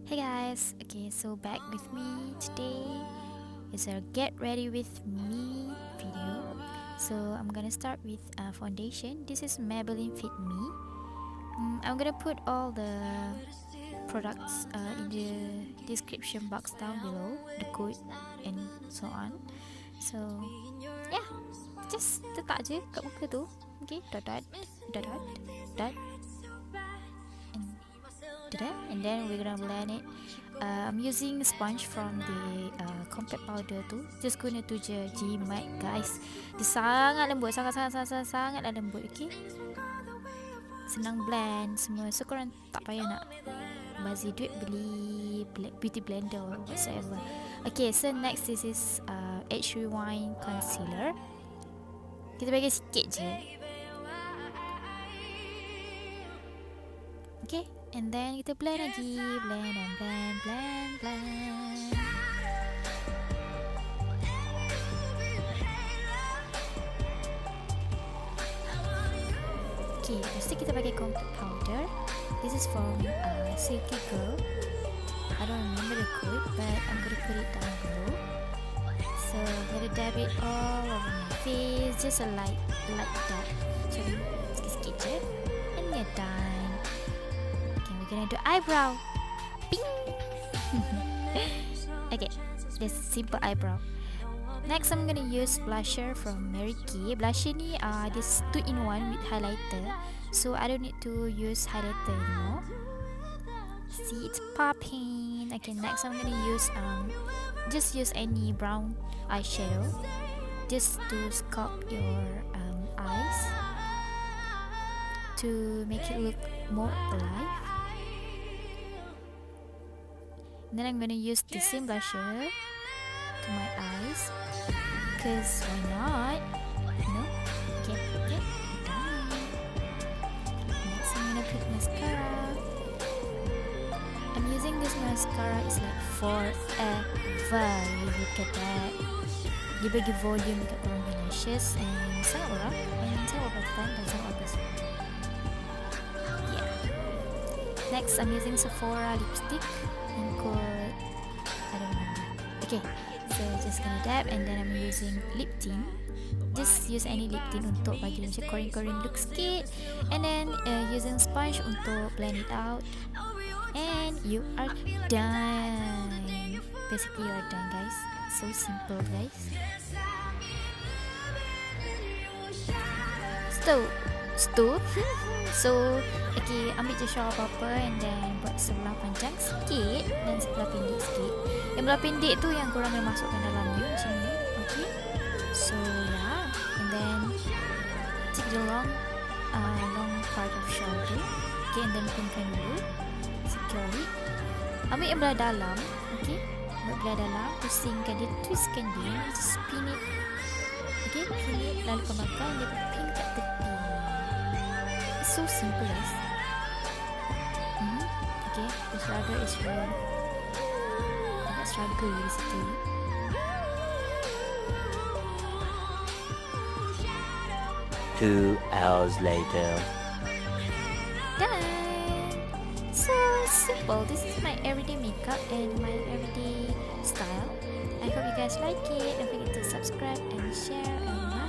Hey guys, okay, so back with me today is a get ready with me video. So I'm gonna start with foundation. This is Maybelline Fit Me. I'm gonna put all the products in the description box down below, the code and so on. So yeah, just letak je kat muka tu. Okay, dot dot dot dot dot and then we're gonna blend it. I'm using sponge from the compact powder tu. Just guna tu je, jimat guys. Dia sangat lembut, sangatlah lembut. Okay, senang blend semua. So korang tak payah nak bazir duit beli beauty blender or whatsoever. Okay, so next this is H-Rewind concealer. Kita bagi sikit je. Okay, and then kita blend lagi, blend. Okay, lepas tu kita pakai compact powder. This is from Silkygirl. I don't remember the code, but I'm gonna put it down below. So I'm gonna dab it all over my face, just a light dab. Macam sikit-sikit je, and we're done. Okay, we're gonna do eyebrow. Ping. Okay, this simple eyebrow. Next, I'm gonna use blusher from Mary Kay. Blusher ni this 2-in-1 with highlighter, so I don't need to use highlighter anymore. See, it's popping. Okay, next I'm gonna use just use any brown eyeshadow just to sculpt your eyes to make it look more alive. And then I'm gonna use the same blusher to my eyes, because why not? You know? Okay, done. Next I'm gonna put mascara. I'm using this mascara, it's like forever. You look at that. Dia bagi volume dekat korang punya lashes and sangat murah and sangat berpatan dan sangat bagus. Yeah. Next I'm using Sephora lipstick in code, I don't remember. Okay, so just gonna dab, and then I'm using Liptint. Just use any lip tint untuk bagi macam korin-korin look sikit, and then using sponge untuk blend it out, and you are done. Basically you are done guys. So simple guys. So okay, ambil je shawl apa-apa and then buat sebelah panjang sikit dan sebelah pendek sikit. Yang belah pendek tu yang korang boleh masukkan dalam ni macam ni. Okay, so yeah, and then take the long part of shawl tu. Okay, and then pinkan dulu, secure it. Ambil yang belah dalam. Okay, ambil belah dalam, pusingkan dia, twistkan dia, spin it. Okay, pin it, lalu ke belakang, dia pin kat tepi. So simple guys. Okay, the struggle is real. Agak struggle di situ. Two hours later. Done. So simple. This is my everyday makeup and my everyday style. I hope you guys like it. Don't forget to subscribe and share and like.